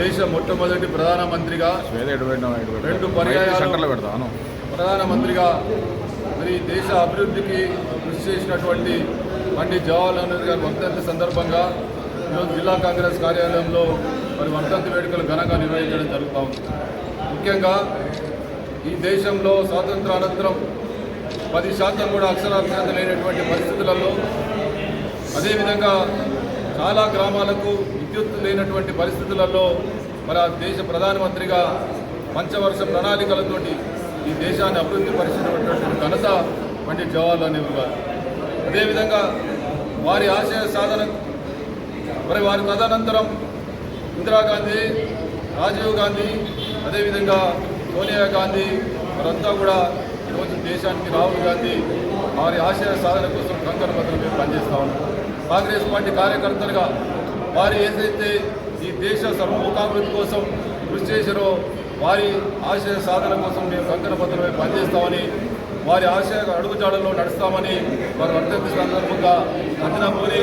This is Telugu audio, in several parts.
దేశ మొట్టమొదటి ప్రధానమంత్రిగా 2 పర్యాయాలు ప్రధానమంత్రిగా మరి దేశ అభివృద్ధికి కృషి చేసినటువంటి పండిత్ జవహర్లాల్ నెహ్రూ గారి వర్ధంతి సందర్భంగా ఈరోజు జిల్లా కాంగ్రెస్ కార్యాలయంలో మరి వర్ధంతి వేడుకలు ఘనంగా నిర్వహించడం జరుగుతూ ఉంది. ముఖ్యంగా ఈ దేశంలో స్వాతంత్రానంతరం 10% కూడా అక్షరాస్యత లేనటువంటి పరిస్థితులలో, అదేవిధంగా చాలా గ్రామాలకు విద్యుత్ లేనటువంటి పరిస్థితులలో మరి ఆ దేశ ప్రధానమంత్రిగా పంచవర్ష ప్రణాళికలతోటి ఈ దేశాన్ని అభివృద్ధి పరిచినటువంటి ఘనత పండిత్ జవహర్లాల్ నెహ్రూ గారు. అదేవిధంగా వారి ఆశయ సాధన మరి వారి తదనంతరం ఇందిరాగాంధీ, రాజీవ్ గాంధీ, అదేవిధంగా సోనియా గాంధీ వారంతా కూడా ఈరోజు దేశానికి రాహుల్ గాంధీ వారి ఆశయ సాధన కోసం కంకణబద్ధులుగా పనిచేస్తూ ఉన్నారు. కాంగ్రెస్ పార్టీ కార్యకర్తలుగా వారు ఏదైతే ఈ దేశ సర్వముఖాభివృద్ధి కోసం కృషి చేశారో వారి ఆశయ సాధన కోసం మేము కంకణబద్ధులమై పనిచేస్తామని, వారి ఆశయ అడుగుజాడల్లో నడుస్తామని వారి వర్ధంతి సందర్భంగా అంజనాపూరి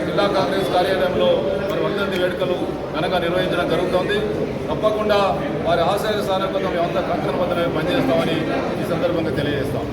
జిల్లా కాంగ్రెస్ కార్యాలయంలో మరి వర్ధంతి వేడుకలు ఘనంగా నిర్వహించడం జరుగుతోంది. తప్పకుండా వారి ఆశయ సాధన కోసం మేమంతా కంకణబద్ధులమై పనిచేస్తామని ఈ సందర్భంగా తెలియజేస్తాం.